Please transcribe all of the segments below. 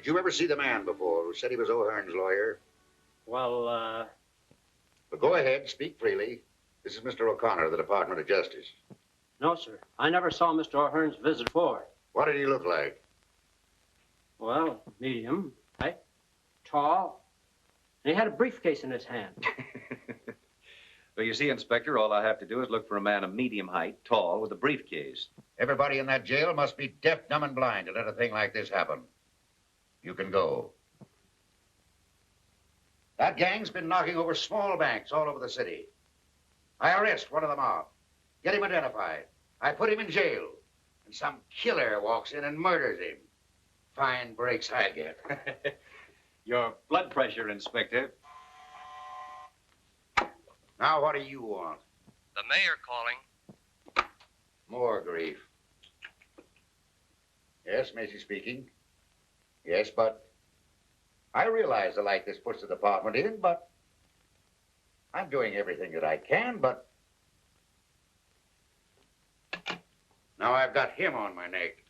you ever see the man before who said he was O'Hearn's lawyer? Well, But go ahead, speak freely. This is Mr. O'Connor of the Department of Justice. no, sir. I never saw Mr. O'Hearn's visit before. What did he look like? Well, medium, height, tall, and he had a briefcase in his hand. Well, you see, Inspector, all I have to do is look for a man of medium height, tall, with a briefcase. Everybody in that jail must be deaf, dumb, and blind to let a thing like this happen. You can go. That gang's been knocking over small banks all over the city. I arrest one of the mob, get him identified. I put him in jail, and some killer walks in and murders him. Fine breaks I get. Your blood pressure, Inspector. Now, what do you want? The mayor calling. More grief. Yes, Macy speaking. Yes, but I realize the light this puts the department in, but I'm doing everything that I can, but now I've got him on my neck.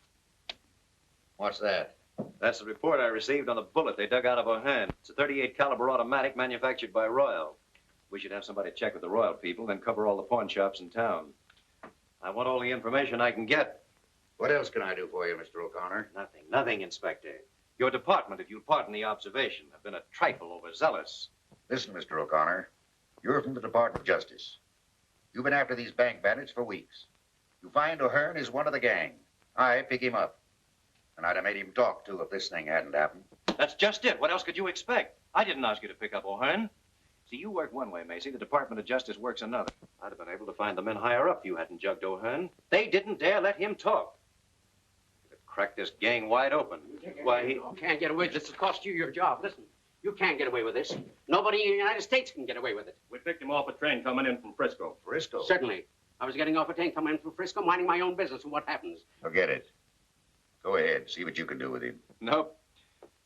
What's that? That's the report I received on the bullet they dug out of O'Hearn. It's a .38 caliber automatic manufactured by Royal. We should have somebody check with the Royal people, then cover all the pawn shops in town. I want all the information I can get. What else can I do for you, Mr. O'Connor? Nothing, Inspector. Your department, if you'll pardon the observation, have been a trifle overzealous. Listen, Mr. O'Connor, you're from the Department of Justice. You've been after these bank bandits for weeks. You find O'Hearn is one of the gang. I pick him up. And I'd have made him talk, too, if this thing hadn't happened. That's just it. What else could you expect? I didn't ask you to pick up O'Hearn. See, you work one way, Macy. The Department of Justice works another. I'd have been able to find the men higher up if you hadn't jugged O'Hearn. They didn't dare let him talk. You'd have cracked this gang wide open. Why, he... You can't get away with this. It'll cost you your job. Listen, you can't get away with this. Nobody in the United States can get away with it. We picked him off a train coming in from Frisco. Frisco? Certainly. I was getting off a train coming in from Frisco, minding my own business, and what happens? Forget it. Go ahead. See what you can do with him. Nope.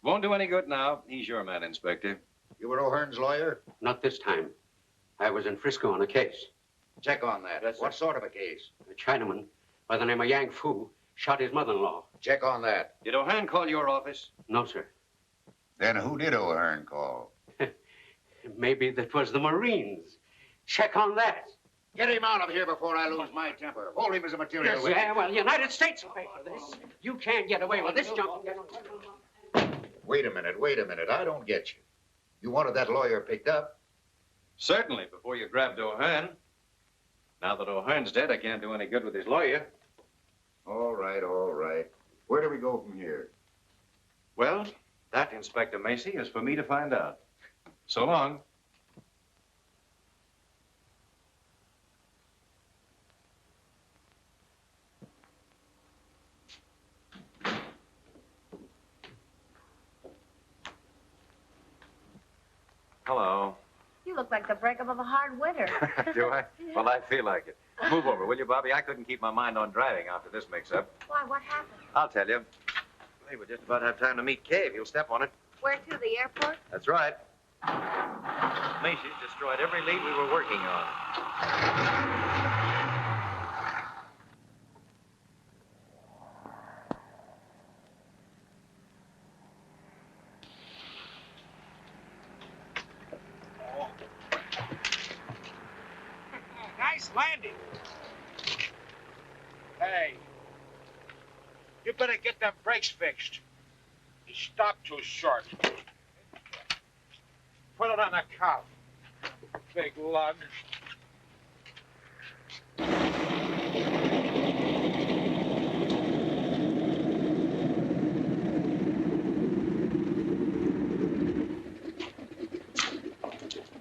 Won't do any good now. He's your man, Inspector. You were O'Hearn's lawyer? Not this time. I was in Frisco on a case. Check on that. Yes, sir. What sort of a case? A Chinaman by the name of Yang Fu shot his mother-in-law. Check on that. Did O'Hearn call your office? No, sir. Then who did O'Hearn call? Maybe that was the Marines. Check on that. Get him out of here before I lose my temper. Hold him as a material witness. Yeah, well, the United States will pay for this. You can't get away with this junk. Wait a minute. I don't get you. You wanted that lawyer picked up? Certainly, before you grabbed O'Hearn. Now that O'Hearn's dead, I can't do any good with his lawyer. All right. Where do we go from here? Well, that, Inspector Macy, is for me to find out. So long. Hello. You look like the breakup of a hard winter. Do I? Well, I feel like it. Move over, will you, Bobby? I couldn't keep my mind on driving after this mix-up. Why, what happened? I'll tell you. Hey, we'll just about have time to meet Kay if you'll step on it. Where to, the airport? That's right. Macy's destroyed every lead we were working on. Nice landing. Hey, you better get them brakes fixed. You stopped too short. Put it on the cuff. Big lug.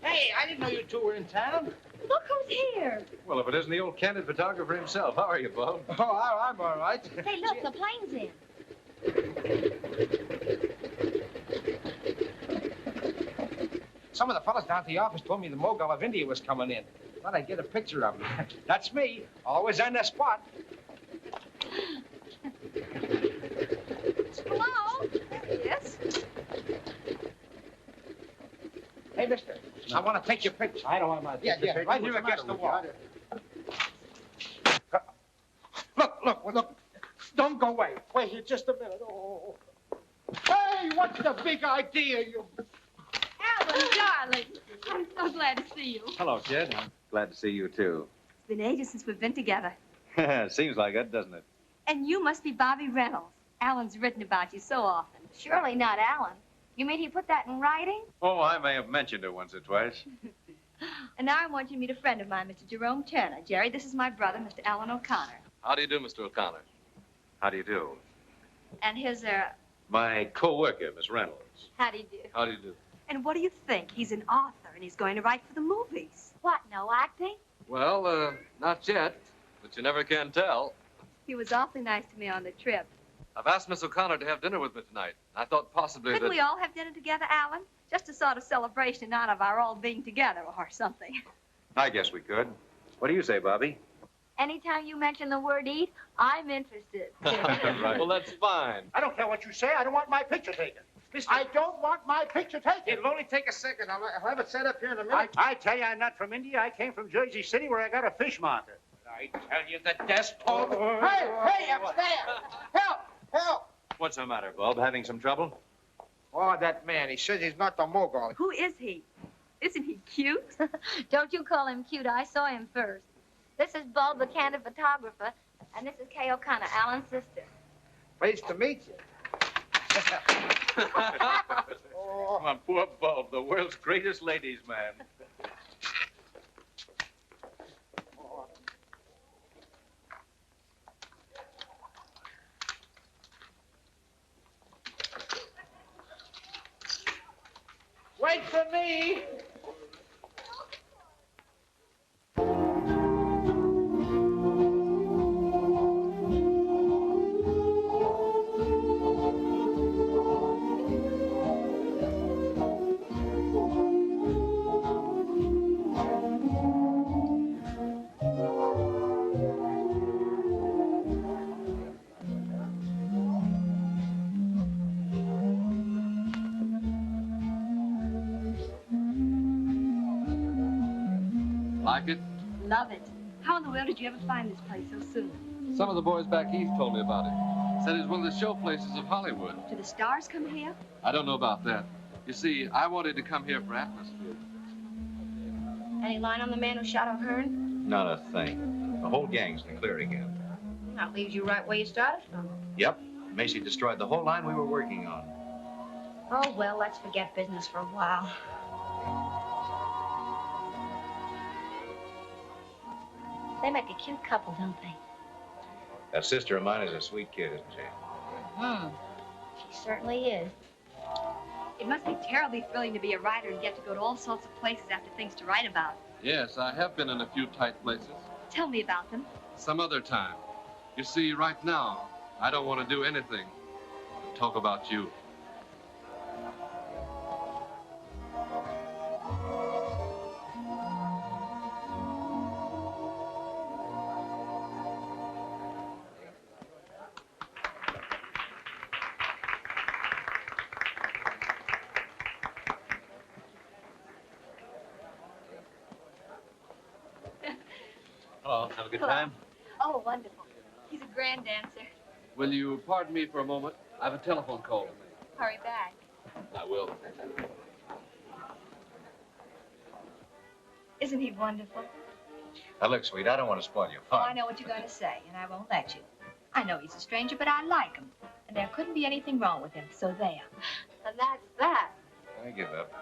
Hey, I didn't know you two were in town. Look who's here. Well, if it isn't the old candid photographer himself. How are you, Bo? Oh, I'm all right. Hey, look, the plane's in. Some of the fellas down at the office told me the Mogul of India was coming in. Thought I'd get a picture of him. That's me. Always on the spot. Hello? Yes? Hey, mister, I want to take your picture. I don't want my Yeah, right here against the wall. Look. Don't go away. Wait here just a minute. Oh. Hey, what's the big idea, you... Alan, darling. I'm so glad to see you. Hello, kid. I'm glad to see you, too. It's been ages since we've been together. Seems like it, doesn't it? And you must be Bobby Reynolds. Alan's written about you so often. Surely not Alan. You mean he put that in writing? Oh, I may have mentioned it once or twice. And now I want you to meet a friend of mine, Mr. Jerome Turner. Jerry, this is my brother, Mr. Alan O'Connor. How do you do, Mr. O'Connor? How do you do? And his, My co-worker, Miss Reynolds. how do you do? How do you do? And what do you think? He's an author, and he's going to write for the movies. What, no acting? Well, not yet, but you never can tell. He was awfully nice to me on the trip. I've asked Miss O'Connor to have dinner with me tonight. I thought possibly Couldn't that... we all have dinner together, Alan? Just a sort of celebration in honor of our all being together or something. I guess we could. What do you say, Bobby? Anytime you mention the word eat, I'm interested. Right. Well, that's fine. I don't care what you say. I don't want my picture taken. I don't want my picture taken. It'll only take a second. I'll have it set up here in a minute. I tell you, I'm not from India. I came from Jersey City where I got a fish market. I tell you, the desk... Hey, upstairs! Help! Help! What's the matter, Bob? Having some trouble? Oh, that man. He says he's not the mogul. Who is he? Isn't he cute? Don't you call him cute. I saw him first. This is Bulb, the candid photographer, and this is Kay O'Connor, Alan's sister. Pleased to meet you. Oh, my poor Bob, the world's greatest ladies' man. Wait for me. Like it? Love it. How in the world did you ever find this place so soon? Some of the boys back east told me about it. Said it was one of the show places of Hollywood. Do the stars come here? I don't know about that. You see, I wanted to come here for atmosphere. Any line on the man who shot O'Hearn? Not a thing. The whole gang's in the clear again. That leaves you right where you started from. Yep. Macy destroyed the whole line we were working on. Oh, well, let's forget business for a while. They make a cute couple, don't they? That sister of mine is a sweet kid, isn't she? She certainly is. It must be terribly thrilling to be a writer and get to go to all sorts of places after things to write about. Yes, I have been in a few tight places. Tell me about them. Some other time. You see, right now, I don't want to do anything but talk about you. Hello. Have a good Hello. time? Oh, wonderful. He's a grand dancer. Will you pardon me for a moment? I have a telephone call to make. Hurry back. I will. Isn't he wonderful? Now, look, sweet, I don't want to spoil your Oh, fun. I know what you're going to say, and I won't let you. I know he's a stranger, but I like him. And there couldn't be anything wrong with him, so there. And that's that. I give up.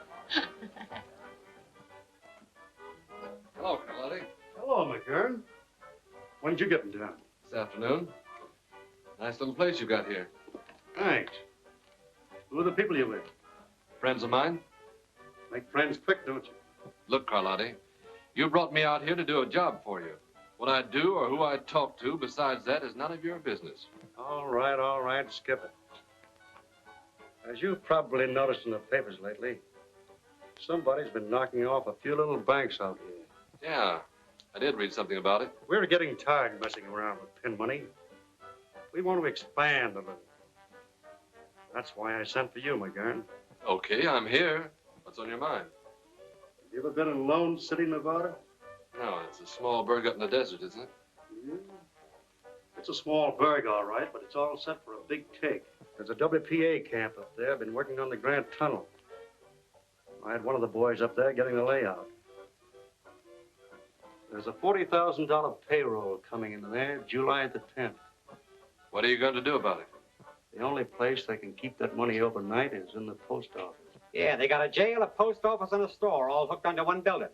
Hello, Carlotti. Hello, McGurn. When did you get in town? This afternoon. Nice little place you got here. Thanks. Who are the people you with? Friends of mine? Make friends quick, don't you? Look, Carlotti, you brought me out here to do a job for you. What I do or who I talk to besides that is none of your business. All right, skip it. As you've probably noticed in the papers lately, somebody's been knocking off a few little banks out here. Yeah, I did read something about it. We're getting tired messing around with pin money. We want to expand a little. That's why I sent for you, McGurn. Okay, I'm here. What's on your mind? You ever been in Lone City, Nevada? No, it's a small burg up in the desert, isn't it? Yeah. It's a small burg, all right, but it's all set for a big take. There's a WPA camp up there. Been working on the Grand Tunnel. I had one of the boys up there getting the layout. There's a $40,000 payroll coming in there July the 10th. What are you going to do about it? The only place they can keep that money overnight is in the post office. Yeah, they got a jail, a post office, and a store all hooked onto one building.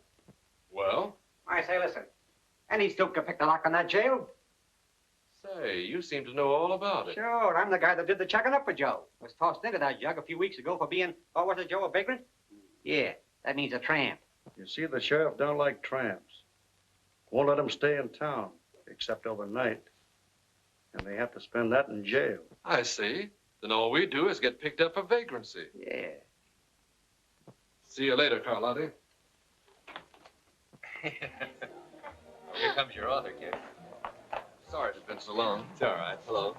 Well? I say, listen. Any stoop can pick the lock on that jail. Say, you seem to know all about it. Sure, I'm the guy that did the checking up for Joe. Was tossed into that jug a few weeks ago for being, what was it, Joe, a vagrant? Yeah, that means a tramp. You see, the sheriff don't like tramps. Won't let them stay in town, except overnight. And they have to spend that in jail. I see. Then all we do is get picked up for vagrancy. Yeah. See you later, Carlotti. Here comes your author, kid. Sorry it's been so long. It's all right. Hello.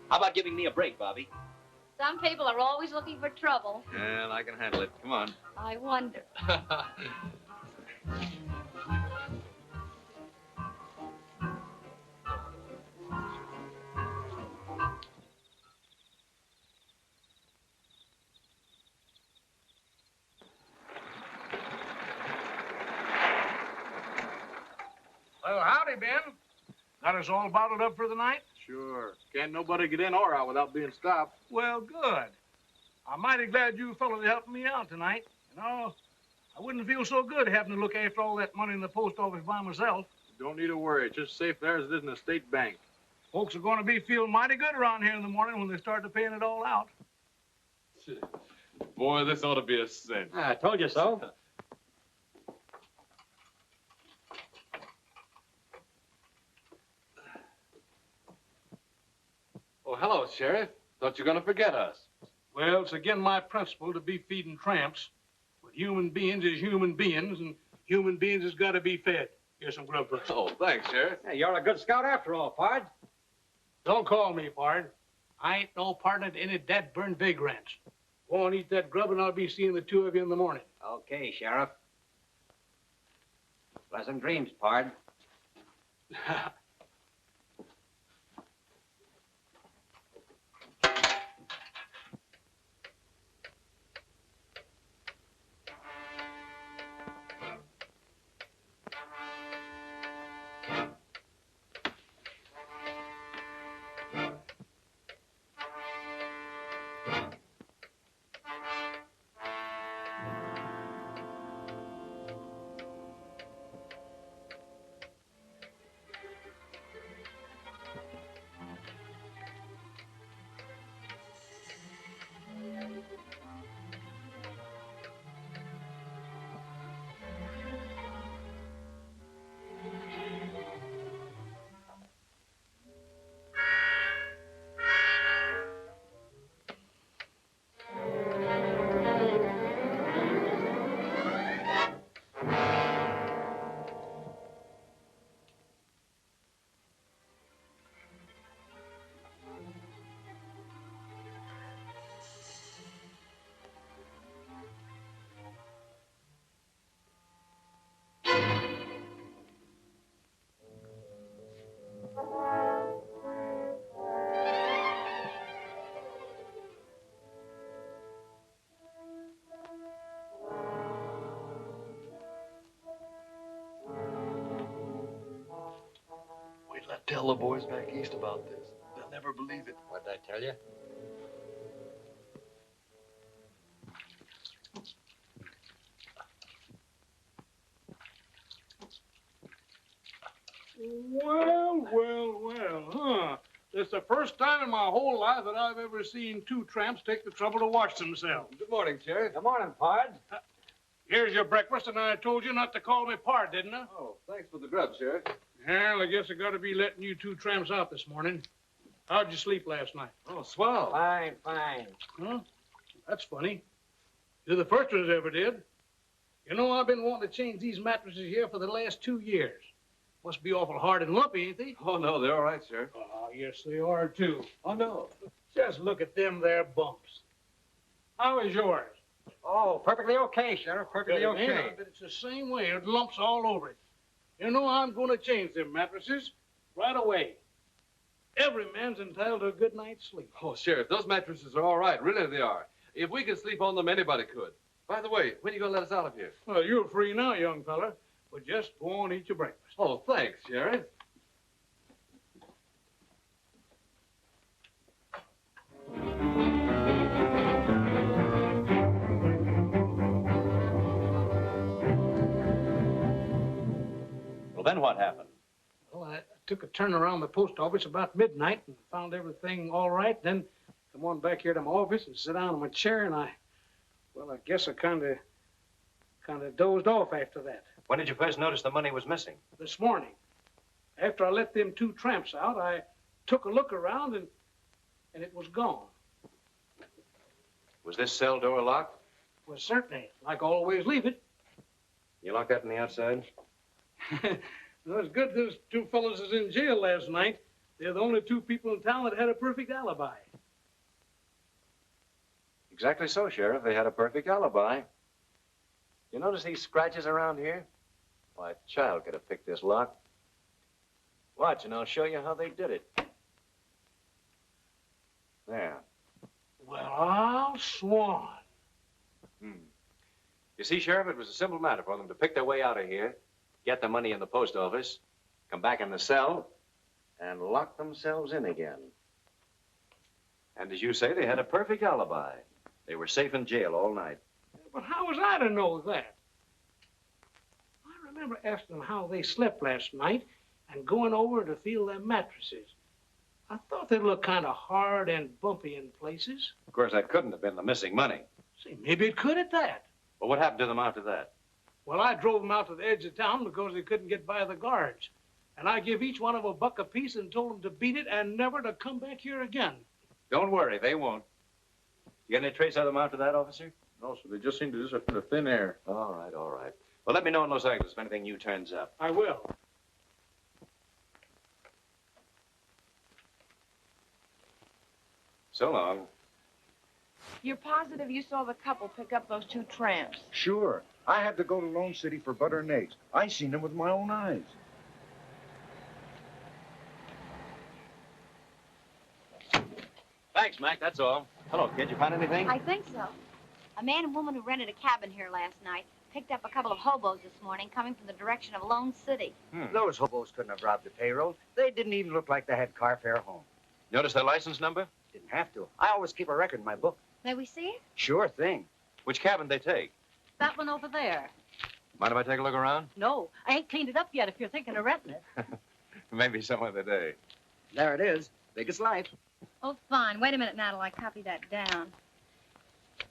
How about giving me a break, Bobby? Some people are always looking for trouble. Well, I can handle it. Come on. I wonder. Well, howdy, Ben. Got us all bottled up for the night? Sure. Can't nobody get in or out without being stopped. Well, good. I'm mighty glad you fellas helped me out tonight. You know, I wouldn't feel so good having to look after all that money in the post office by myself. Don't need to worry. It's just safe there as it is in a state bank. Folks are going to be feeling mighty good around here in the morning when they start to paying it all out. Boy, this ought to be a cinch. I told you so. Oh, hello, Sheriff. Thought you were going to forget us. Well, it's again my principle to be feeding tramps. But human beings is human beings, and human beings has got to be fed. Here's some grub for us. Oh, thanks, Sheriff. Hey, you're a good scout after all, Pard. Don't call me, Pard. I ain't no partner to any dead-burned vagrants. Go on, eat that grub, and I'll be seeing the two of you in the morning. Okay, Sheriff. Pleasant dreams, Pard. Wait till I tell the boys back east about this. They'll never believe it. What'd I tell you? Well, huh? It's the first time in my whole life that I've ever seen two tramps take the trouble to wash themselves. Good morning, Sheriff. Good morning, Pard. Here's your breakfast, and I told you not to call me Pard, didn't I? Oh, thanks for the grub, Sheriff. Well, I guess I gotta be letting you two tramps out this morning. How'd you sleep last night? Oh, swell. Fine, fine. Huh? That's funny. You're the first ones ever did. You know, I've been wanting to change these mattresses here for the last 2 years. Must be awful hard and lumpy, ain't they? Oh, no, they're all right, Sheriff. Oh, yes, they are, too. Oh, no. Just look at them there bumps. How is yours? Oh, perfectly okay, Sheriff. Perfectly Good, man. okay. I bet it's the same way. It lumps all over it. You know, I'm going to change them mattresses right away. Every man's entitled to a good night's sleep. Oh, Sheriff, those mattresses are all right. Really, they are. If we could sleep on them, anybody could. By the way, when are you going to let us out of here? Well, you're free now, young fella. But just go on and eat your breakfast. Oh, thanks, Sheriff. Well, then what happened? Well, I took a turn around the post office about midnight and found everything all right. Then come on back here to my office and sit down in my chair, and I guess I kind of dozed off after that. When did you first notice the money was missing? This morning, after I let them 2 tramps out, I took a look around, and it was gone. Was this cell door locked? Well, certainly, like I always leave it. You locked that on the outside? Well, it's good those 2 fellows is in jail last night. They're the only 2 people in town that had a perfect alibi. Exactly so, Sheriff. They had a perfect alibi. You notice these scratches around here? Why, a child could have picked this lock. Watch, and I'll show you how they did it. There. Well, I'll swan. You see, Sheriff, it was a simple matter for them to pick their way out of here, get the money in the post office, come back in the cell, and lock themselves in again. And as you say, they had a perfect alibi. They were safe in jail all night. But how was I to know that? I remember asking them how they slept last night and going over to feel their mattresses. I thought they looked kind of hard and bumpy in places. Of course, that couldn't have been the missing money. See, maybe it could at that. But what happened to them after that? Well, I drove them out to the edge of town because they couldn't get by the guards. And I give each one of them $1 apiece and told them to beat it and never to come back here again. Don't worry, they won't. You get any trace of them after that, officer? No, sir. They just seem to disappear into thin air. All right, all right. Well, let me know in Los Angeles if anything new turns up. I will. So long. You're positive you saw the couple pick up those 2 tramps? Sure. I had to go to Lone City for butter and eggs. I seen them with my own eyes. Thanks, Mac, that's all. Hello, kid. You found anything? I think so. A man and woman who rented a cabin here last night picked up a couple of hobos this morning coming from the direction of Lone City. Those hobos couldn't have robbed the payroll. They didn't even look like they had car fare home. Notice their license number? Didn't have to. I always keep a record in my book. May we see it? Sure thing. Which cabin they take? That one over there. Mind if I take a look around? No, I ain't cleaned it up yet if you're thinking of renting it. Maybe some other day. There it is. Big as life. Oh, fine. Wait a minute now till I copy that down.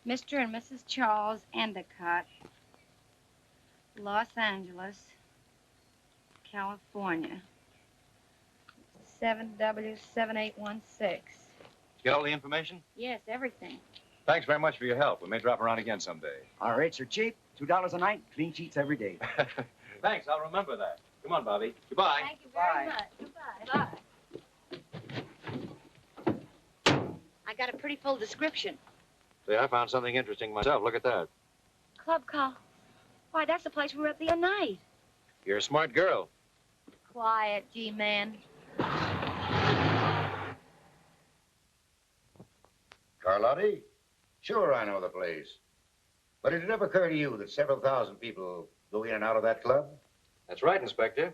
Mr. and Mrs. Charles Endicott, Los Angeles, California. 7W7816. Get all the information? Yes, everything. Thanks very much for your help. We may drop around again someday. Our rates are cheap. $2 a night. Clean sheets every day. Thanks, I'll remember that. Come on, Bobby. Goodbye. Thank you very Bye. much. Goodbye. I got a pretty full description. See, I found something interesting myself. Look at that. Club call. Why, that's the place we were at the other night. You're a smart girl. Quiet, G-man. Carlotti? Sure, I know the place. But did it ever occur to you that several thousand people go in and out of that club? That's right, Inspector.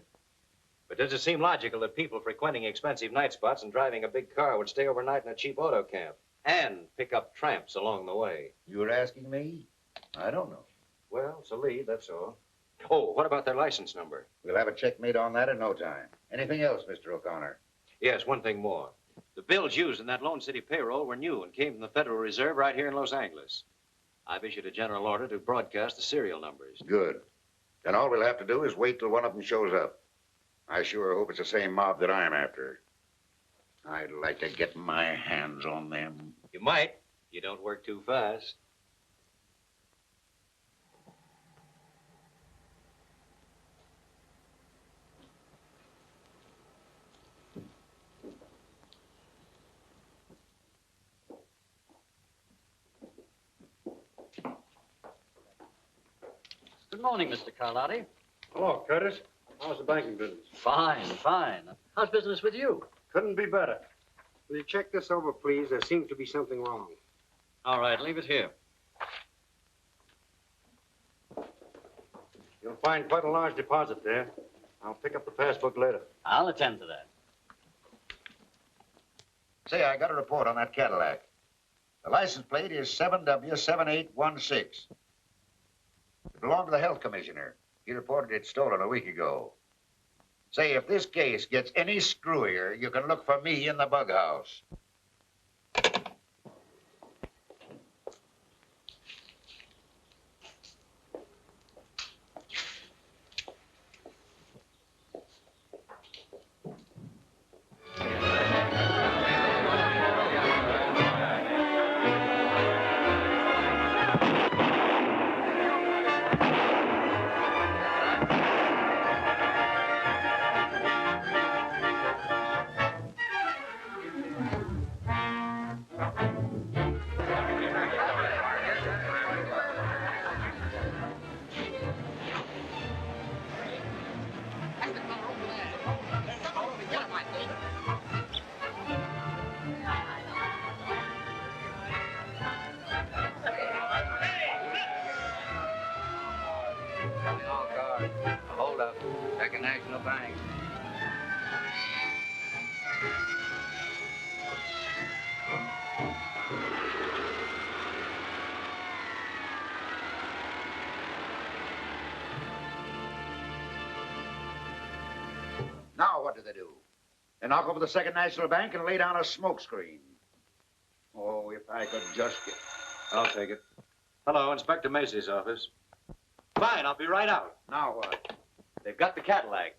But does it seem logical that people frequenting expensive night spots and driving a big car would stay overnight in a cheap auto camp and pick up tramps along the way? You were asking me? I don't know. Well, it's a lead, that's all. Oh, what about their license number? We'll have a check made on that in no time. Anything else, Mr. O'Connor? Yes, one thing more. The bills used in that Lone City payroll were new and came from the Federal Reserve right here in Los Angeles. I've issued a general order to broadcast the serial numbers. Good. Then all we'll have to do is wait till one of them shows up. I sure hope it's the same mob that I'm after. I'd like to get my hands on them. You might. You don't work too fast. Good morning, Mr. Carlotti. Hello, Curtis. How's the banking business? Fine, fine. How's business with you? Couldn't be better. Will you check this over, please? There seems to be something wrong. All right, leave it here. You'll find quite a large deposit there. I'll pick up the passbook later. I'll attend to that. Say, I got a report on that Cadillac. The license plate is 7W7816. It belonged to the health commissioner. He reported it stolen a week ago. Say, if this case gets any screwier, you can look for me in the bug house. Hold up. Second National Bank. Now what do they do? They knock over the Second National Bank and lay down a smoke screen. Oh, if I could just get... I'll take it. Hello, Inspector Macy's office. Fine, I'll be right out. Now what? They've got the Cadillac.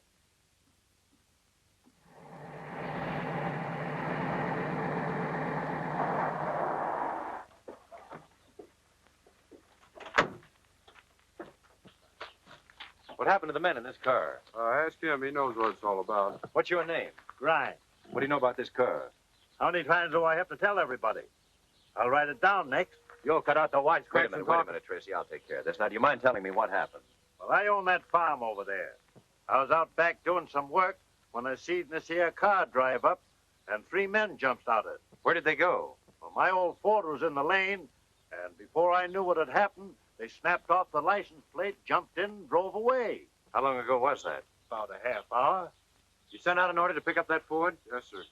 What happened to the men in this car? Ask him. He knows what it's all about. What's your name? Grimes. What do you know about this car? How many times do I have to tell everybody? I'll write it down next. You'll cut out the wisecracks Wait a and minute, talk. Tracy. I'll take care of this. Now, do you mind telling me what happened? Well, I own that farm over there. I was out back doing some work when I seen this here car drive up, and 3 men jumped out of it. Where did they go? Well, my old Ford was in the lane, and before I knew what had happened, they snapped off the license plate, jumped in, and drove away. How long ago was that? About a half hour. You sent out an order to pick up that Ford? Yes, sir.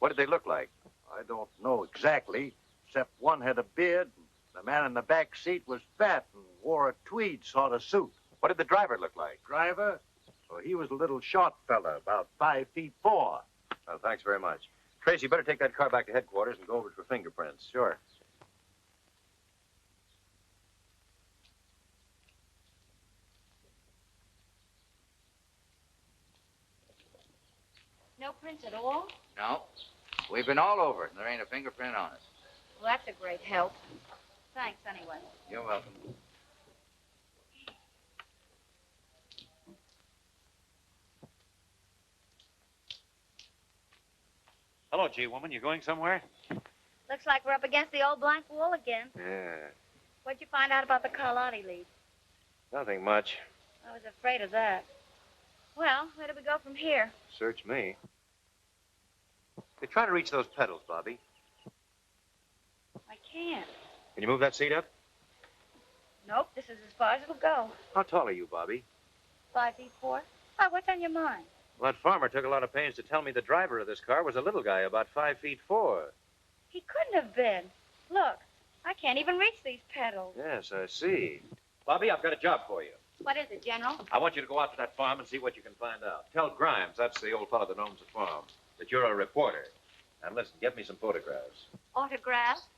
What did they look like? I don't know exactly, except one had a beard. The man in the back seat was fat and wore a tweed sort of suit. What did the driver look like? Driver? Well, he was a little short fella, about 5'4". Well, thanks very much. Tracy, you better take that car back to headquarters and go over it for fingerprints. Sure. No prints at all? No. We've been all over it, and there ain't a fingerprint on it. Well, that's a great help. Thanks, anyway. You're welcome. Hello, G-woman. You going somewhere? Looks like we're up against the old blank wall again. Yeah. What'd you find out about the Carlotti lead? Nothing much. I was afraid of that. Well, where do we go from here? Search me. Hey, try to reach those pedals, Bobby. I can't. Can you move that seat up? Nope, this is as far as it'll go. How tall are you, Bobby? 5'4". Oh, what's on your mind? Well, that farmer took a lot of pains to tell me the driver of this car was a little guy, about 5'4". He couldn't have been. Look, I can't even reach these pedals. Yes, I see. Bobby, I've got a job for you. What is it, General? I want you to go out to that farm and see what you can find out. Tell Grimes, that's the old fellow that owns the farm, that you're a reporter. And listen, get me some photographs. Autographs?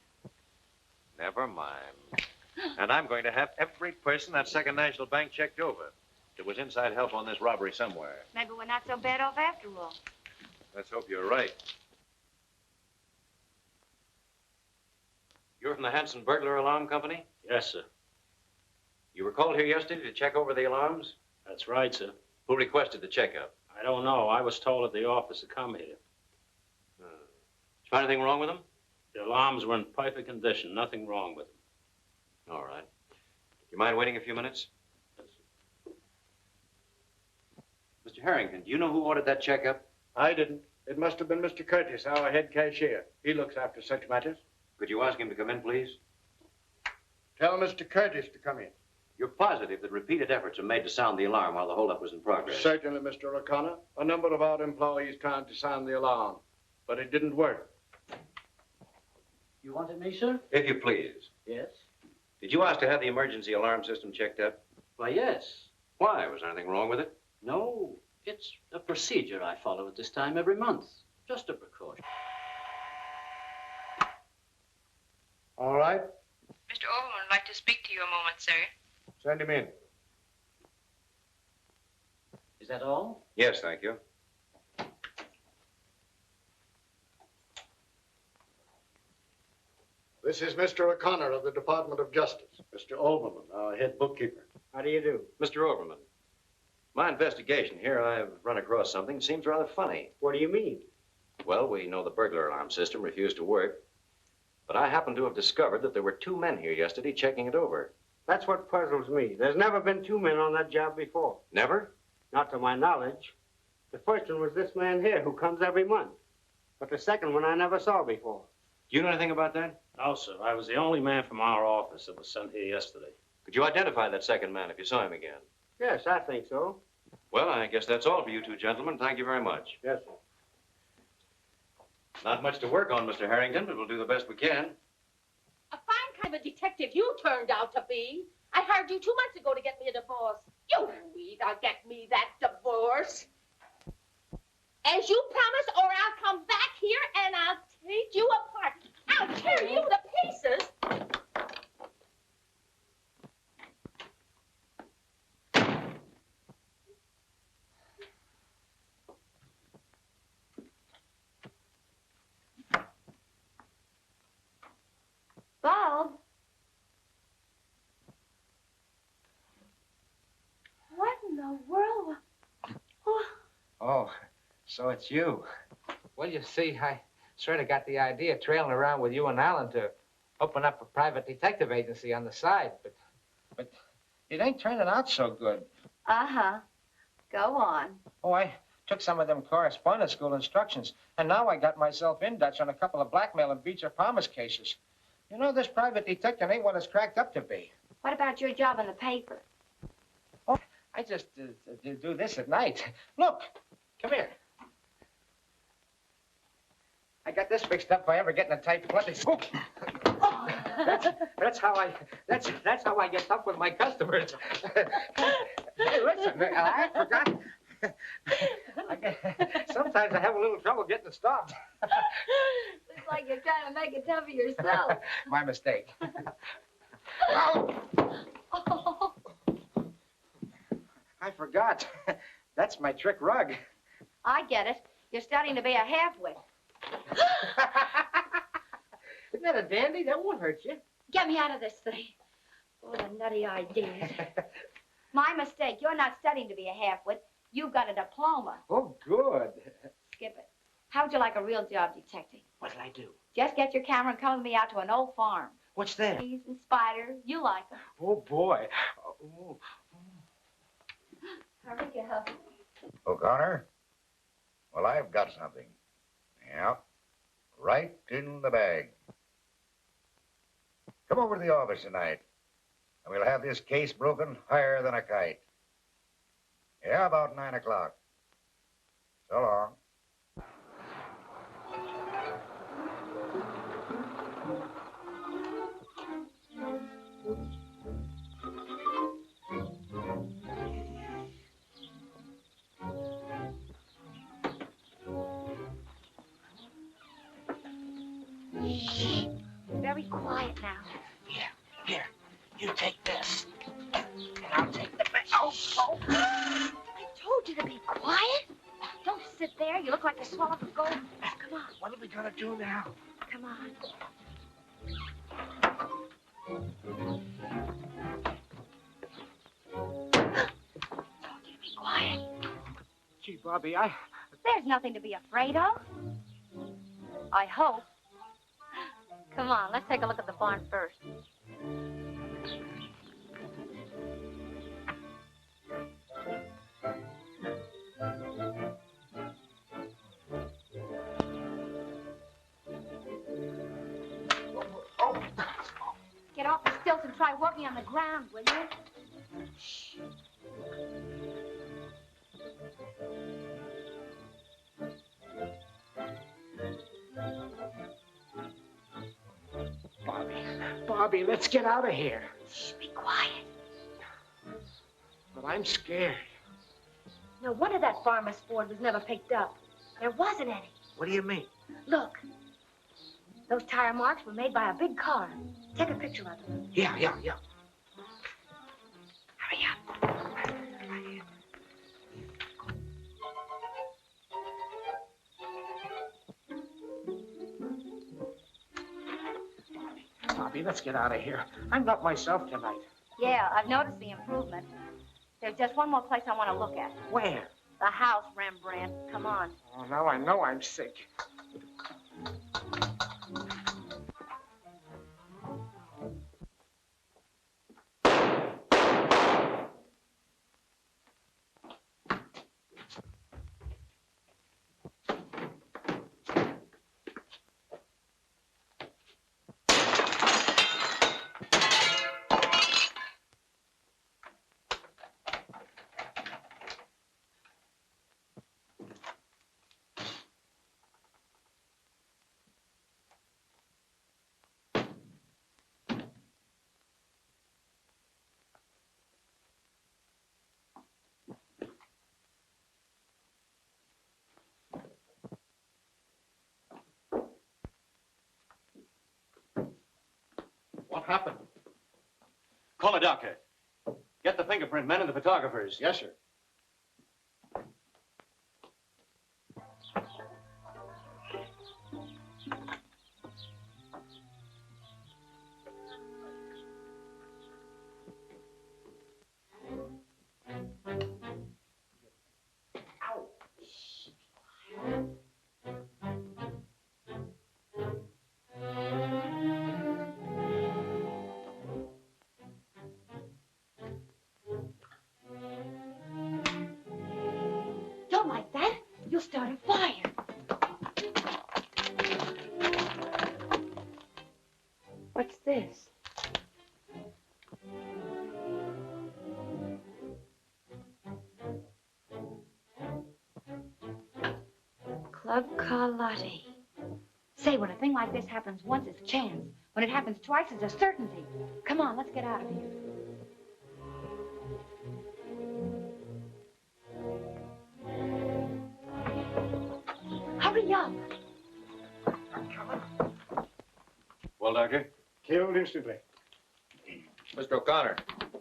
Never mind. And I'm going to have every person that Second National Bank checked over. There was inside help on this robbery somewhere. Maybe we're not so bad off after all. Let's hope you're right. You're from the Hanson Burglar Alarm Company? Yes, sir. You were called here yesterday to check over the alarms? That's right, sir. Who requested the checkup? I don't know. I was told at the office to come here. Did you find anything wrong with them? The alarms were in perfect condition. Nothing wrong with them. All right. You mind waiting a few minutes? Yes, sir. Mr. Harrington, do you know who ordered that checkup? I didn't. It must have been Mr. Curtis, our head cashier. He looks after such matters. Could you ask him to come in, please? Tell Mr. Curtis to come in. You're positive that repeated efforts were made to sound the alarm while the holdup was in progress? Certainly, Mr. O'Connor. A number of our employees tried to sound the alarm, but it didn't work. You wanted me, sir? If you please. Yes. Did you ask to have the emergency alarm system checked up? Why, yes. Why? Was there anything wrong with it? No, it's a procedure I follow at this time every month. Just a precaution. All right. Mr. Overman would like to speak to you a moment, sir. Send him in. Is that all? Yes, thank you. This is Mr. O'Connor of the Department of Justice. Mr. Overman, our head bookkeeper. How do you do? Mr. Overman, my investigation here, I've run across something seems rather funny. What do you mean? Well, we know the burglar alarm system refused to work, but I happen to have discovered that there were 2 men here yesterday checking it over. That's what puzzles me. There's never been 2 men on that job before. Never? Not to my knowledge. The first one was this man here who comes every month. But the second one I never saw before. Do you know anything about that? No, sir. I was the only man from our office that was sent here yesterday. Could you identify that second man if you saw him again? Yes, I think so. Well, I guess that's all for you 2 gentlemen. Thank you very much. Yes, sir. Not much to work on, Mr. Harrington, but we'll do the best we can. A fine kind of a detective you turned out to be. I hired you 2 months ago to get me a divorce. You either get me that divorce, as you promised, or I'll come back here and I'll take you apart. I'll tear you to pieces. Bob? What in the world? Oh, so it's you. Well, you see, I sort of got the idea trailing around with you and Alan to open up a private detective agency on the side, but it ain't turning out so good. Uh-huh. Go on. Oh, I took some of them correspondence school instructions, and now I got myself in Dutch on a couple of blackmail and breach of promise cases. You know, this private detective ain't what it's cracked up to be. What about your job in the paper? Oh, I just do this at night. Look, come here. I got this fixed up if I ever get in a tight place. Oh. That's how I get tough with my customers. Hey, listen, I forgot. Sometimes I have a little trouble getting it stopped. Looks like you're trying to make it tough for yourself. My mistake. Oh. I forgot. That's my trick rug. I get it. You're starting to be a half-wit. Isn't that a dandy? That won't hurt you. Get me out of this thing. Oh, the nutty ideas. My mistake. You're not studying to be a half-wit. You've got a diploma. Oh, good. Skip it. How'd you like a real job detecting? What'll I do? Just get your camera and come with me out to an old farm. What's that? Bees and spiders. You like them. Oh, boy. Oh. Hurry up. O'Connor? Well, I've got something. Yeah. Right in the bag. Come over to the office tonight, and we'll have this case broken higher than a kite. Yeah, about 9 o'clock. So long. Very quiet now. Here, you take this, and I'll take the bag. Oh. I told you to be quiet. Don't sit there. You look like you swallowed a gold. Come on. What are we gonna do now? Come on. Told you to be quiet. Gee, Bobby, There's nothing to be afraid of. I hope. Come on, let's take a look at the barn first. try walking on the ground, will you? Shh. Bobby, let's get out of here. Shh, be quiet. But I'm scared. No wonder that farmer's Ford was never picked up. There wasn't any. What do you mean? Look. Those tire marks were made by a big car. Take a picture of them. Yeah. Hurry up. Bobby, let's get out of here. I'm not myself tonight. Yeah, I've noticed the improvement. There's just one more place I want to look at. Where? The house, Rembrandt. Come on. Oh, now I know I'm sick. What happened? Call a doctor. Get the fingerprint men and the photographers. Yes, sir. Don't like that. You'll start a fire. What's this? Club Carlotti. Say, when a thing like this happens once, it's chance. When it happens twice, it's a certainty. Come on, let's get out of here. Hurry up. Well, Doctor? Killed instantly. Mr. O'Connor,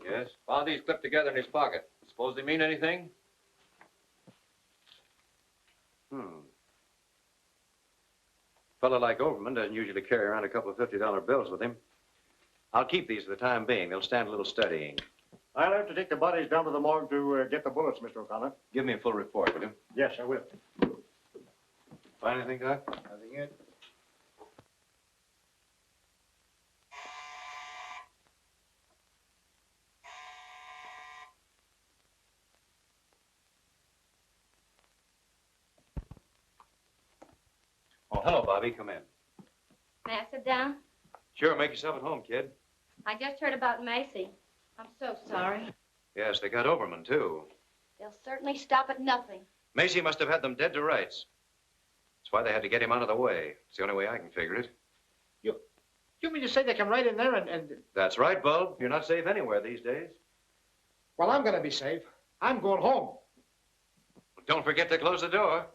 Yes? found these clipped together in his pocket. Suppose they mean anything? Fellow like Overman doesn't usually carry around a couple of $50 bills with him. I'll keep these for the time being. They'll stand a little studying. I'll have to take the bodies down to the morgue to get the bullets, Mr. O'Connor. Give me a full report, will you? Yes, I will. Find anything, Doc? Nothing yet. Oh, hello, Bobby. Come in. May I sit down? Sure, make yourself at home, kid. I just heard about Macy. I'm so sorry. Yes, they got Overman, too. They'll certainly stop at nothing. Macy must have had them dead to rights. That's why they had to get him out of the way. It's the only way I can figure it. You mean to say they come right in there and... That's right, Bulb. You're not safe anywhere these days. Well, I'm going to be safe. I'm going home. Don't forget to close the door.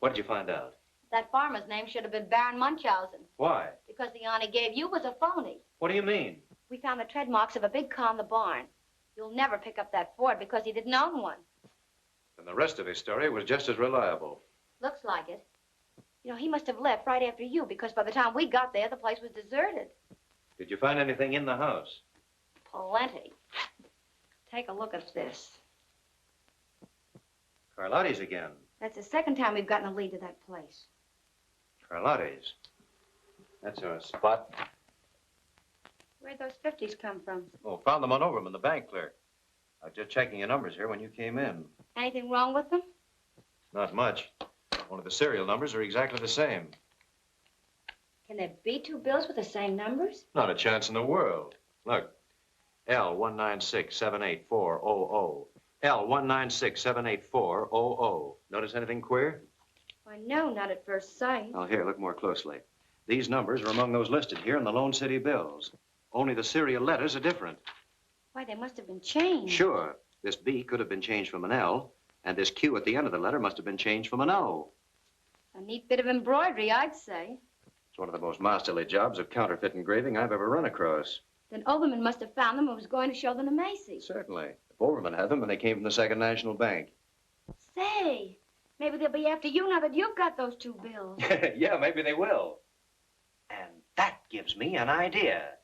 What did you find out? That farmer's name should have been Baron Munchausen, Why? because the yarn he gave you was a phony. What do you mean? We found the tread marks of a big car in the barn. You'll never pick up that Ford because he didn't own one. And the rest of his story was just as reliable. Looks like it. You know, he must have left right after you because by the time we got there, the place was deserted. Did you find anything in the house? Plenty. Take a look at this. Carlotti's again. That's the second time we've gotten a lead to that place. Carlotti's. That's our spot. Where'd those 50s come from? Oh, found them on Overman, the bank clerk. I was just checking your numbers here when you came in. Anything wrong with them? Not much. Only the serial numbers are exactly the same. Can there be two bills with the same numbers? Not a chance in the world. Look, L196784000. L196784000. Notice anything queer? Why, no, not at first sight. Well, here, look more closely. These numbers are among those listed here in the Lone City bills. Only the serial letters are different. Why, they must have been changed. Sure. This B could have been changed from an L, and this Q at the end of the letter must have been changed from an O. A neat bit of embroidery, I'd say. It's one of the most masterly jobs of counterfeit engraving I've ever run across. Then Overman must have found them and was going to show them to Macy. Certainly. If Overman had them, and they came from the Second National Bank. Say, maybe they'll be after you now that you've got those two bills. Yeah, maybe they will. And that gives me an idea.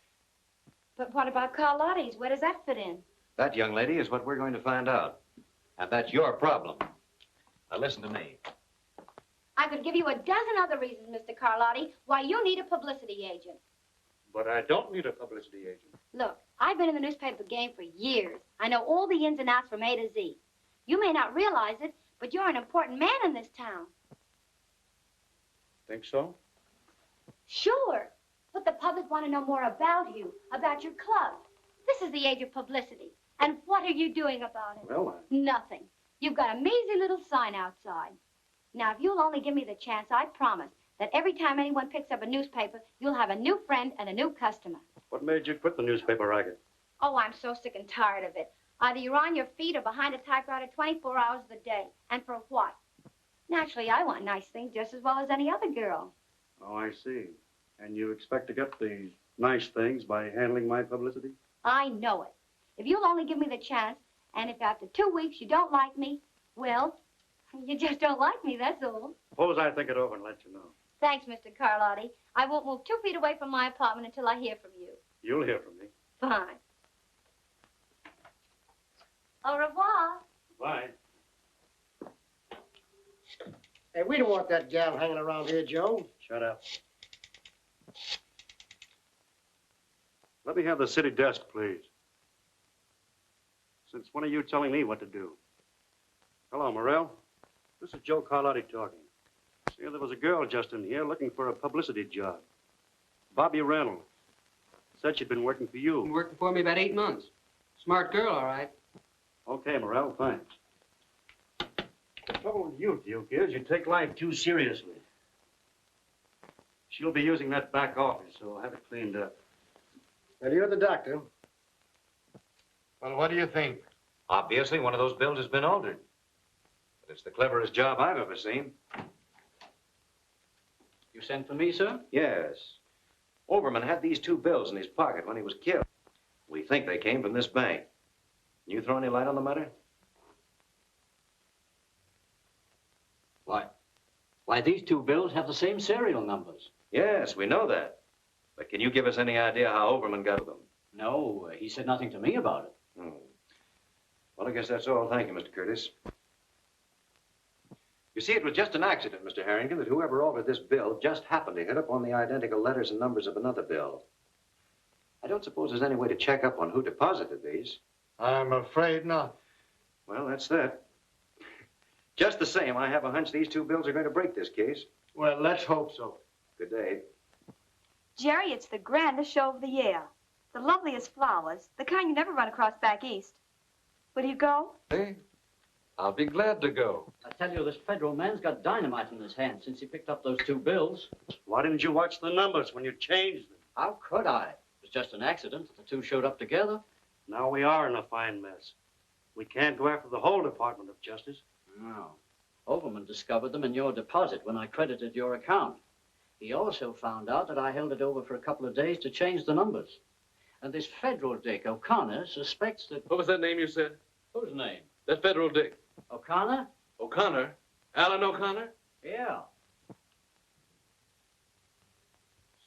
But what about Carlotti's? Where does that fit in? That, young lady, is what we're going to find out. And that's your problem. Now, listen to me. I could give you a dozen other reasons, Mr. Carlotti, why you need a publicity agent. But I don't need a publicity agent. Look, I've been in the newspaper game for years. I know all the ins and outs from A to Z. You may not realize it, but you're an important man in this town. Think so? Sure. But the public want to know more about you, about your club. This is the age of publicity. And what are you doing about it? Well, Nothing. You've got a measly little sign outside. Now, if you'll only give me the chance, I promise that every time anyone picks up a newspaper, you'll have a new friend and a new customer. what made you quit the newspaper racket? Oh, I'm so sick and tired of it. Either you're on your feet or behind a typewriter 24 hours of the day. And for what? Naturally, I want nice things just as well as any other girl. Oh, I see. And you expect to get these nice things by handling my publicity? I know it. If you'll only give me the chance, and if after 2 weeks you don't like me, well, you just don't like me, that's all. Suppose I think it over and let you know. Thanks, Mr. Carlotti. I won't move 2 feet away from my apartment until I hear from you. You'll hear from me. Fine. Au revoir. Bye. Hey, we don't want that gal hanging around here, Joe. Shut up. Let me have the city desk, please. Since when are you telling me what to do? Hello, Morrell. This is Joe Carlotti talking. See, there was a girl just in here looking for a publicity job. Bobby Reynolds. Said she'd been working for you. Been working for me about 8 months. Smart girl, all right. Okay, Morrell, thanks. The trouble with you, Duke, is you take life too seriously. She'll be using that back office, so I'll have it cleaned up. Well, you're the doctor. Well, what do you think? Obviously, one of those bills has been altered. But it's the cleverest job I've ever seen. You sent for me, sir? Yes. Overman had these 2 bills in his pocket when he was killed. We think they came from this bank. Can you throw any light on the matter? Why, these 2 bills have the same serial numbers. Yes, we know that. But can you give us any idea how Overman got them? No, he said nothing to me about it. Well, I guess that's all. Thank you, Mr. Curtis. You see, it was just an accident, Mr. Harrington, that whoever altered this bill just happened to hit upon the identical letters and numbers of another bill. I don't suppose there's any way to check up on who deposited these. I'm afraid not. Well, that's that. Just the same, I have a hunch these 2 bills are going to break this case. Well, let's hope so. Good day. Jerry, it's the grandest show of the year. The loveliest flowers, the kind you never run across back east. Will you go? Hey, I'll be glad to go. I tell you, this federal man's got dynamite in his hand since he picked up those 2 bills. Why didn't you watch the numbers when you changed them? How could I? It was just an accident that the 2 showed up together. Now we are in a fine mess. We can't go after the whole Department of Justice. No. Overman discovered them in your deposit when I credited your account. He also found out that I held it over for a couple of days to change the numbers. And this federal dick, O'Connor, suspects that... What was that name you said? Whose name? That federal dick. O'Connor? O'Connor? Alan O'Connor? Yeah.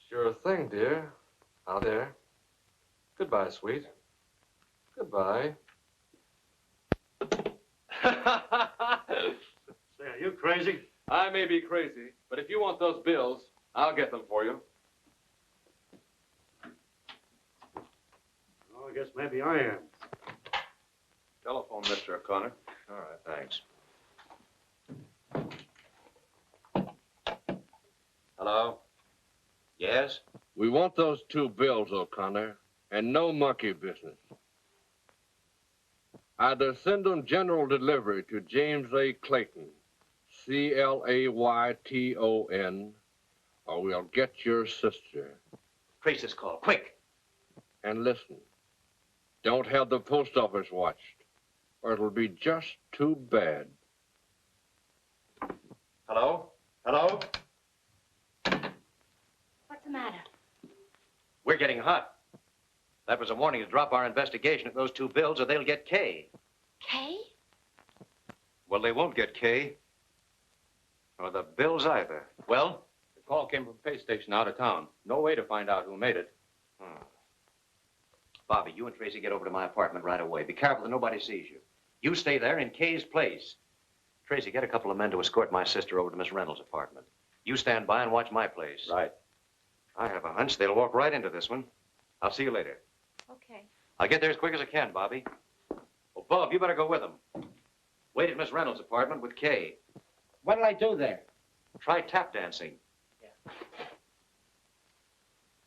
Sure thing, dear. Out there. Goodbye, sweet. Goodbye. Say, are you crazy? I may be crazy, but if you want those bills, I'll get them for you. Oh, I guess maybe I am. Telephone, Mr. O'Connor. All right, thanks. Hello? Yes? We want those 2 bills, O'Connor, and no monkey business. Either send them general delivery to James A. Clayton, Clayton, or we'll get your sister. Trace this call, quick. And listen, don't have the post office watched, or it'll be just too bad. Hello? Hello? What's the matter? We're getting hot. That was a warning to drop our investigation of those 2 bills or they'll get K. Kay? Well, they won't get K. Or the bills either. Well? The call came from a pay station out of town. No way to find out who made it. Bobby, you and Tracy get over to my apartment right away. Be careful that nobody sees you. You stay there in Kay's place. Tracy, get a couple of men to escort my sister over to Miss Reynolds' apartment. You stand by and watch my place. Right. I have a hunch they'll walk right into this one. I'll see you later. Okay. I'll get there as quick as I can, Bobby. Well, Bob, you better go with them. Wait at Miss Reynolds' apartment with Kay. What'll I do there? Try tap dancing.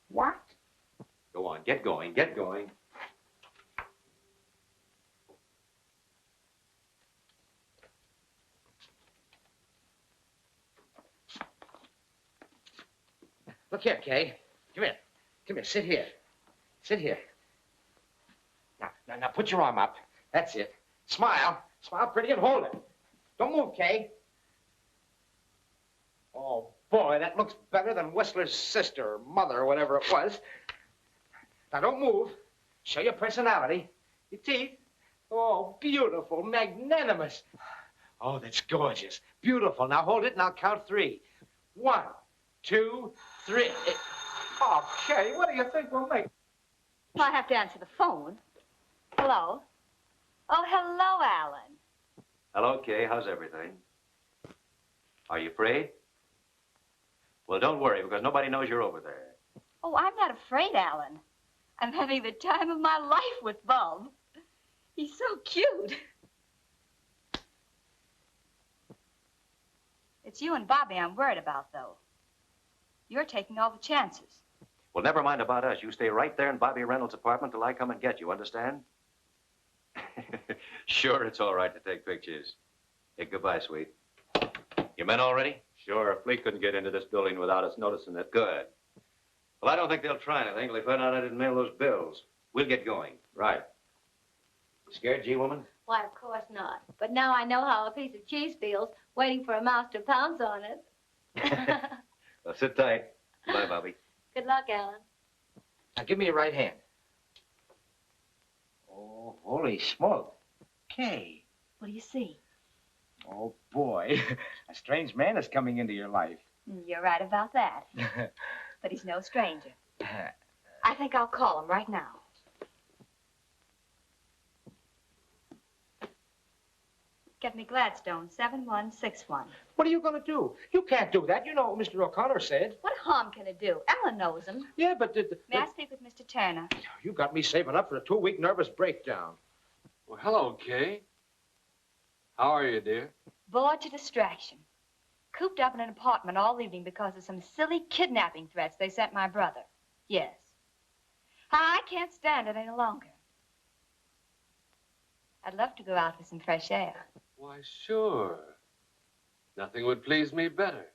What? Go on, get going, get going. Look here, Kay. Come here. Come here. Sit here. Sit here. Now, put your arm up. That's it. Smile. Smile pretty and hold it. Don't move, Kay. Oh, boy, that looks better than Whistler's sister or mother or whatever it was. Now, don't move. Show your personality. Your teeth. Oh, beautiful, magnanimous. Oh, that's gorgeous. Beautiful. Now, hold it and I'll count 3. 1, 2, 3. Oh, Kay, what do you think we'll make? Well, I have to answer the phone. Hello? Oh, hello, Alan. Hello, Kay. How's everything? Are you afraid? Well, don't worry, because nobody knows you're over there. Oh, I'm not afraid, Alan. I'm having the time of my life with Bob. He's so cute. It's you and Bobby I'm worried about, though. You're taking all the chances. Well, never mind about us. You stay right there in Bobby Reynolds' apartment till I come and get you, understand? Sure, it's all right to take pictures. Hey, goodbye, sweet. You men all ready? Sure, a fleet couldn't get into this building without us noticing it. Good. Well, I don't think they'll try anything till they find out I didn't mail those bills. We'll get going. Right. You scared, G-woman? Why, of course not. But now I know how a piece of cheese feels, waiting for a mouse to pounce on it. Well, sit tight. Bye, Bobby. Good luck, Alan. Now, give me your right hand. Oh, holy smoke. Kay. What do you see? Oh, boy. A strange man is coming into your life. You're right about that. But he's no stranger. I think I'll call him right now. Get me Gladstone, 7161. What are you going to do? You can't do that. You know what Mr. O'Connor said. What harm can it do? Ellen knows him. Yeah, but... May I speak with Mr. Turner? You got me saving up for a 2-week nervous breakdown. Well, hello, Kay. How are you, dear? Bored to distraction. Cooped up in an apartment all evening because of some silly kidnapping threats they sent my brother. Yes. I can't stand it any longer. I'd love to go out for some fresh air. Why, sure. Nothing would please me better.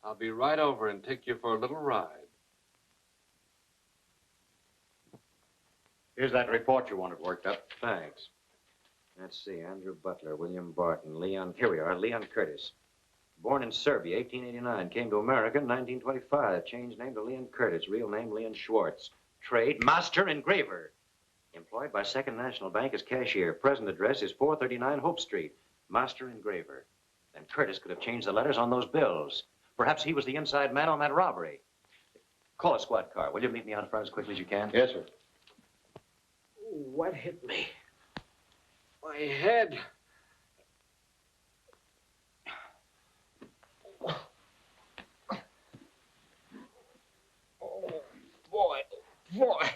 I'll be right over and take you for a little ride. Here's that report you wanted worked up. Thanks. Let's see. Andrew Butler, William Barton, Leon... Here we are. Leon Curtis. Born in Serbia, 1889. Came to America in 1925. Changed name to Leon Curtis. Real name, Leon Schwartz. Trade, master engraver. Employed by Second National Bank as cashier. Present address is 439 Hope Street. Master engraver. Then Curtis could have changed the letters on those bills. Perhaps he was the inside man on that robbery. Call a squad car. Will you meet me out front as quickly as you can? Yes, sir. What hit me? My head. Oh, boy. Boy.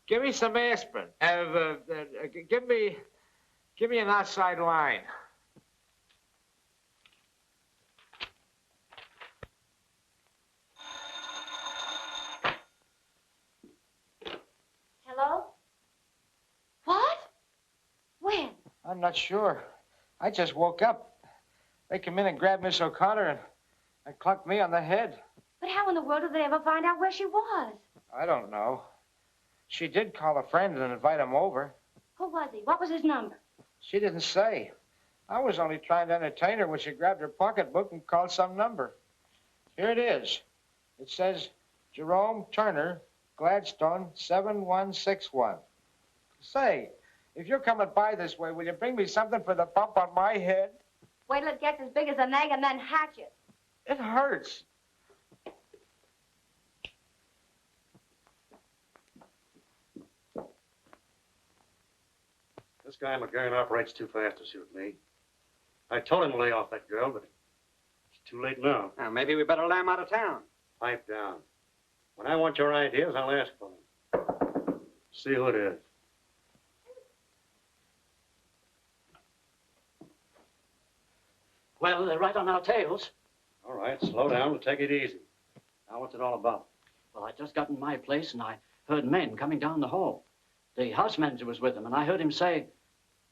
Give me some aspirin. Give me an outside line. not sure. I just woke up. They come in and grabbed Miss O'Connor and clunked me on the head. But how in the world did they ever find out where she was? I don't know. She did call a friend and invite him over. Who was he? What was his number? She didn't say. I was only trying to entertain her when she grabbed her pocketbook and called some number. Here it is. It says, Jerome Turner, Gladstone, 7161. Say, if you're coming by this way, will you bring me something for the bump on my head? Wait till it gets as big as an egg and then hatch it. It hurts. This guy McGurn operates too fast to suit me. I told him to lay off that girl, but it's too late now. Now, maybe we better lay him out of town. Pipe down. When I want your ideas, I'll ask for them. See who it is. Well, they're right on our tails. All right, slow down and take it easy. Now, what's it all about? Well, I just got in my place and I heard men coming down the hall. The house manager was with them, and I heard him say,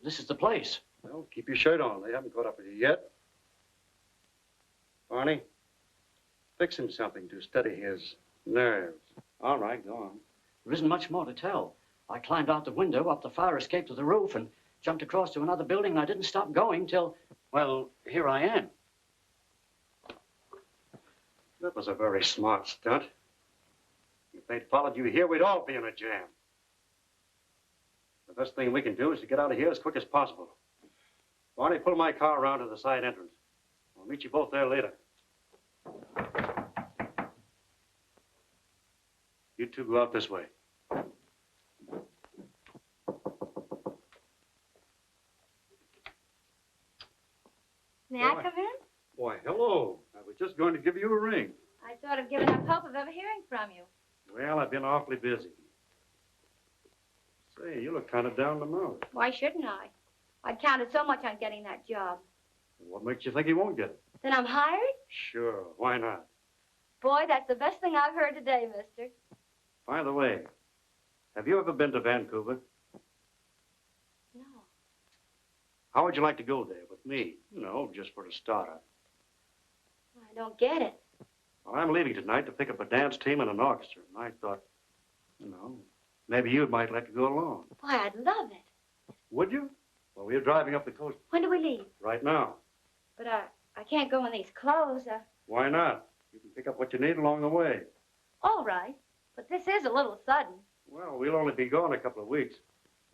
"This is the place." Well, keep your shirt on. They haven't caught up with you yet. Barney, fix him something to steady his nerves. All right, go on. There isn't much more to tell. I climbed out the window, up the fire escape to the roof, and jumped across to another building, and I didn't stop going till, well, here I am. That was a very smart stunt. If they'd followed you here, we'd all be in a jam. The best thing we can do is to get out of here as quick as possible. Barney, pull my car around to the side entrance. I'll meet you both there later. You two go out this way. May I come in? Why, hello. I was just going to give you a ring. I thought of giving up hope of ever hearing from you. Well, I've been awfully busy. Say, you look kind of down the nose. Why shouldn't I? I counted so much on getting that job. What makes you think you won't get it? Then I'm hired? Sure, why not? Boy, that's the best thing I've heard today, mister. By the way, have you ever been to Vancouver? No. How would you like to go there with me? You know, just for a starter. I don't get it. Well, I'm leaving tonight to pick up a dance team and an orchestra, and I thought, you know, maybe you might like to go along. Why, I'd love it. Would you? Well, we're driving up the coast When do we leave? right now. But I can't go in these clothes. Why not? You can pick up what you need along the way. All right. But this is a little sudden. Well, we'll only be gone a couple of weeks.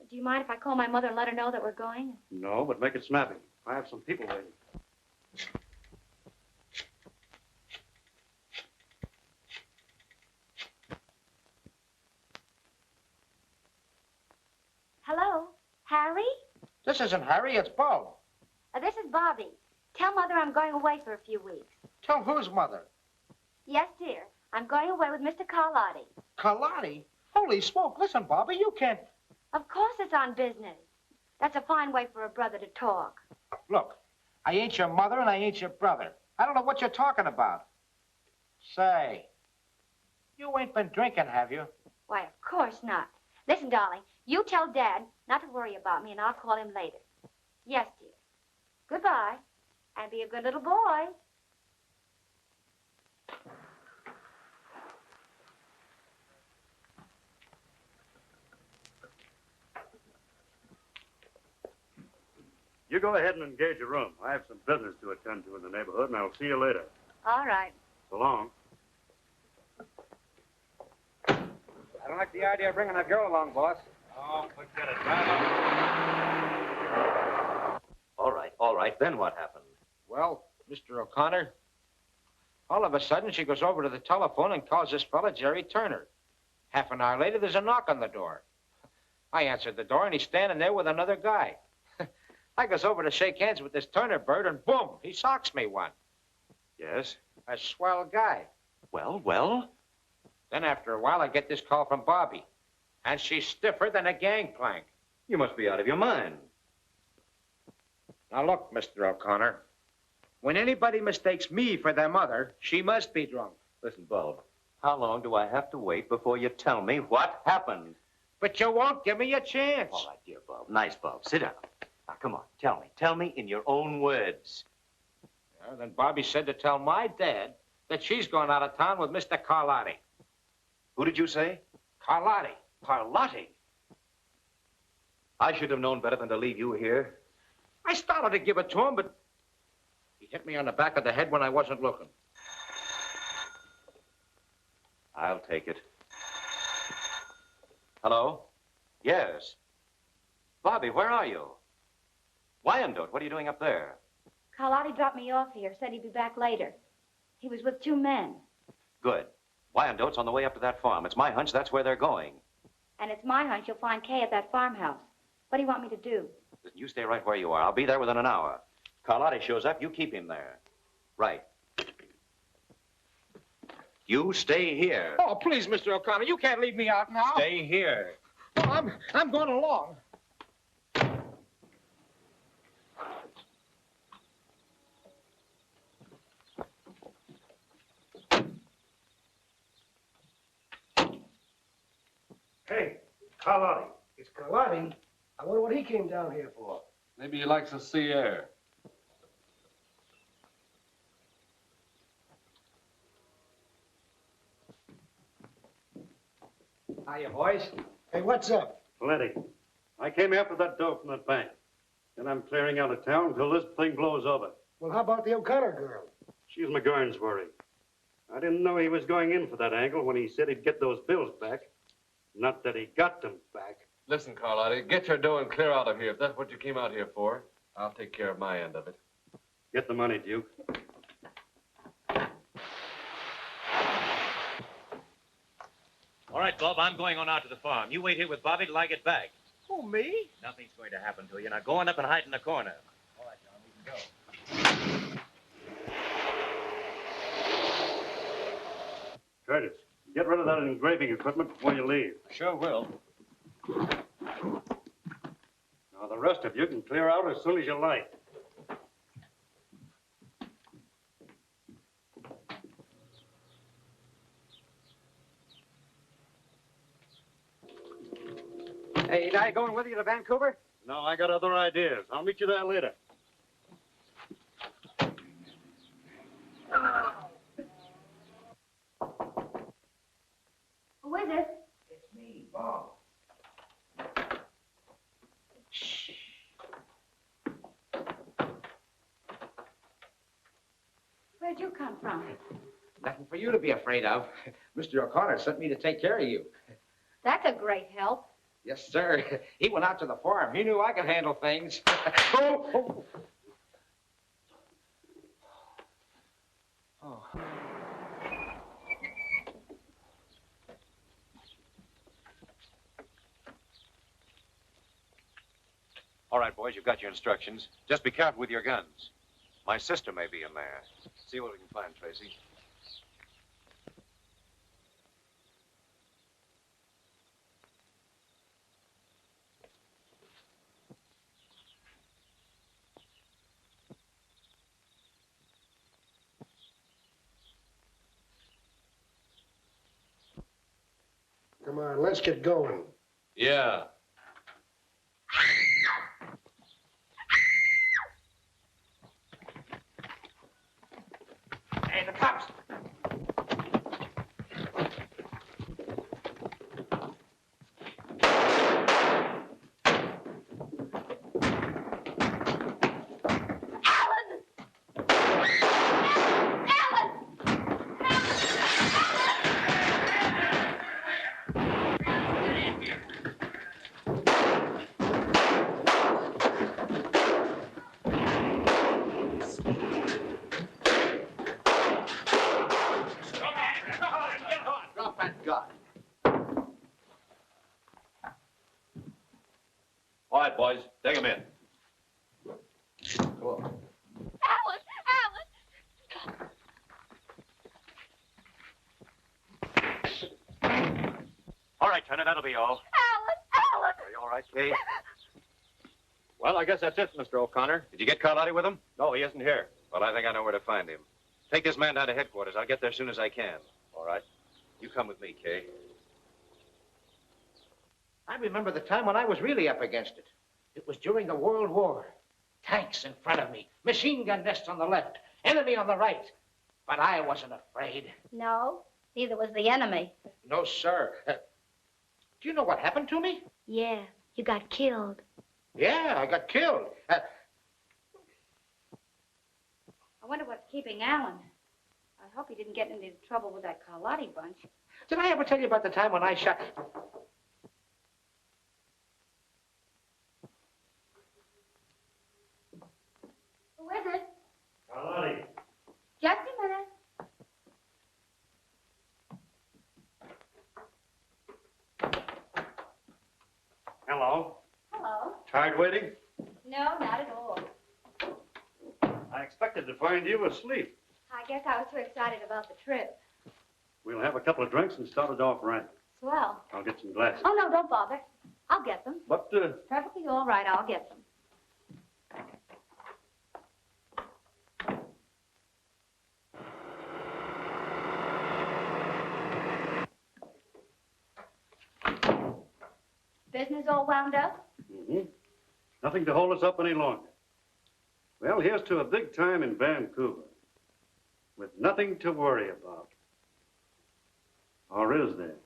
Do you mind if I call my mother and let her know that we're going? No, but make it snappy. I have some people waiting. Hello? Harry? This isn't Harry, it's Bo. This is Bobby. Tell Mother I'm going away for a few weeks. Tell whose mother? Yes, dear. I'm going away with Mr. Carlotti. Carlotti? Holy smoke, listen, Bobby, you can't... Of course it's on business. That's a fine way for a brother to talk. Look, I ain't your mother and I ain't your brother. I don't know what you're talking about. Say, you ain't been drinking, have you? Why, of course not. Listen, darling, you tell Dad not to worry about me, and I'll call him later. Yes, dear. Goodbye, and be a good little boy. You go ahead and engage a room. I have some business to attend to in the neighborhood, and I'll see you later. All right. So long. I don't like the idea of bringing that girl along, boss. Oh, forget it. All right. Then what happened? Well, Mr. O'Connor, all of a sudden she goes over to the telephone and calls this fella Jerry Turner. Half an hour later, there's a knock on the door. I answered the door, and he's standing there with another guy. I goes over to shake hands with this Turner bird, and boom, he socks me one. Yes? A swell guy. Well? Then after a while, I get this call from Bobby, and she's stiffer than a gangplank. You must be out of your mind. Now look, Mr. O'Connor, when anybody mistakes me for their mother, she must be drunk. Listen, Bob, how long do I have to wait before you tell me what happened? But you won't give me a chance. All right, dear Bob. Nice, Bob. Sit down. Now, come on, tell me. Tell me in your own words. Then Bobby said to tell my dad that she's going out of town with Mr. Carlotti. Who did you say? Carlotti. Carlotti? I should have known better than to leave you here. I started to give it to him, but he hit me on the back of the head when I wasn't looking. I'll take it. Hello? Yes. Bobby, where are you? Wyandotte, what are you doing up there? Carlotti dropped me off here, said he'd be back later. He was with 2 men. Good. Wyandotte's on the way up to that farm. It's my hunch that's where they're going. And it's my hunch you'll find Kay at that farmhouse. What do you want me to do? Listen, you stay right where you are. I'll be there within an hour. Carlotti shows up, you keep him there. Right. You stay here. Oh, please, Mr. O'Connor, you can't leave me out now. Stay here. Oh, I'm going along. Hey, Carlotti. It's Carlotti. I wonder what he came down here for. Maybe he likes the sea air. Hiya, boys. Hey, what's up? Plenty. I came after that dough from that bank. And I'm clearing out of town until this thing blows over. Well, how about the O'Connor girl? She's McGurn's worry. I didn't know he was going in for that angle when he said he'd get those bills back. Not that he got them back. Listen, Carlotti, get your dough and clear out of here. If that's what you came out here for, I'll take care of my end of it. Get the money, Duke. All right, Bob, I'm going on out to the farm. You wait here with Bobby till I get back. Who, me? Nothing's going to happen to you. Now go on up and hide in the corner. All right, John, we can go. Curtis, get rid of that engraving equipment before you leave. Sure will. Now, the rest of you can clear out as soon as you like. Hey, ain't I going with you to Vancouver? No, I got other ideas. I'll meet you there later. Who is it? It's me, Bob. Where'd you come from? Nothing for you to be afraid of. Mr. O'Connor sent me to take care of you. That's a great help. Yes, sir. He went out to the farm. He knew I could handle things. Oh. All right, boys, you've got your instructions. Just be careful with your guns. My sister may be in there. See what we can find, Tracy. Come on, let's get going. Yeah. Hey, the cops. Drop that gun. All right, boys, take him in. Come on. Alan! All right, Turner, that'll be all. Alan! Are you all right, Kay? Well, I guess that's it, Mr. O'Connor. Did you get Carlotti with him? No, he isn't here. Well, I think I know where to find him. Take this man down to headquarters. I'll get there as soon as I can. All right. You come with me, Kay. I remember the time when I was really up against it. It was during the World War. Tanks in front of me, machine gun nests on the left, enemy on the right. But I wasn't afraid. No, neither was the enemy. No, sir. Do you know what happened to me? Yeah, you got killed. Yeah, I got killed. I wonder what's keeping Alan. I hope he didn't get into trouble with that Carlotti bunch. Did I ever tell you about the time when I shot... Who is it? Carlotti. Just a minute. Hello. Hello. Tired waiting? No, not at all. I expected to find you asleep. I guess I was too excited about the trip. We'll have a couple of drinks and start it off right. Swell. I'll get some glasses. Oh, no, don't bother. I'll get them. But, Perfectly all right, I'll get them. Business all wound up? nothing to hold us up any longer. Well, here's to a big time in Vancouver, with nothing to worry about. Or is there?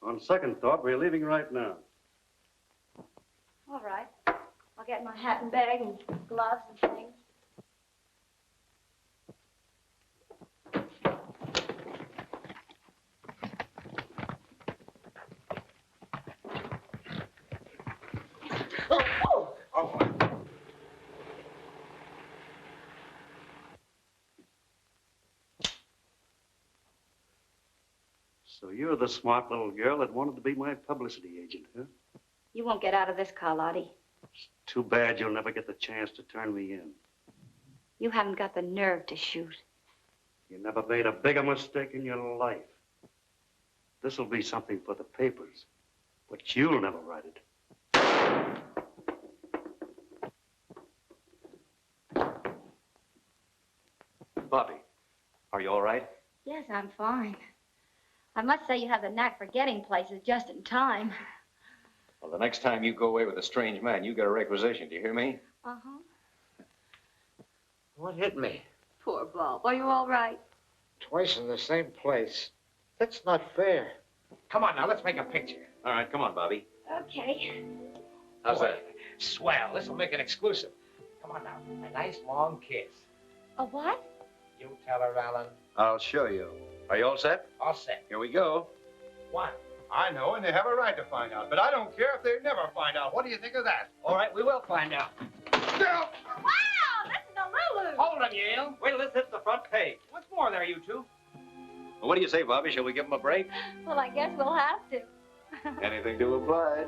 On second thought, we're leaving right now. All right. I'll get my hat and bag and gloves and things. So you're the smart little girl that wanted to be my publicity agent, huh? You won't get out of this, Carlotti. Too bad you'll never get the chance to turn me in. You haven't got the nerve to shoot. You never made a bigger mistake in your life. This'll be something for the papers, but you'll never write it. Bobby, are you all right? Yes, I'm fine. I must say you have the knack for getting places just in time. Well, the next time you go away with a strange man, you get a requisition. Do you hear me? Uh-huh. What hit me? Poor Bob. Are you all right? Twice in the same place. That's not fair. Come on now, let's make a picture. All right, come on, Bobby. Okay. How's Boy, that? Swell. This'll make it exclusive. Come on now. A nice long kiss. A what? You tell her, Alan. I'll show you. Are you all set? All set. Here we go. One. I know, and they have a right to find out. But I don't care if they never find out. What do you think of that? All right, we will find out. Now, Wow, this is a Lulu. Hold him, Yale. Wait till this hits the front page. What's more there, you two? Well, what do you say, Bobby? Shall we give him a break? Well, I guess we'll have to. Anything to oblige.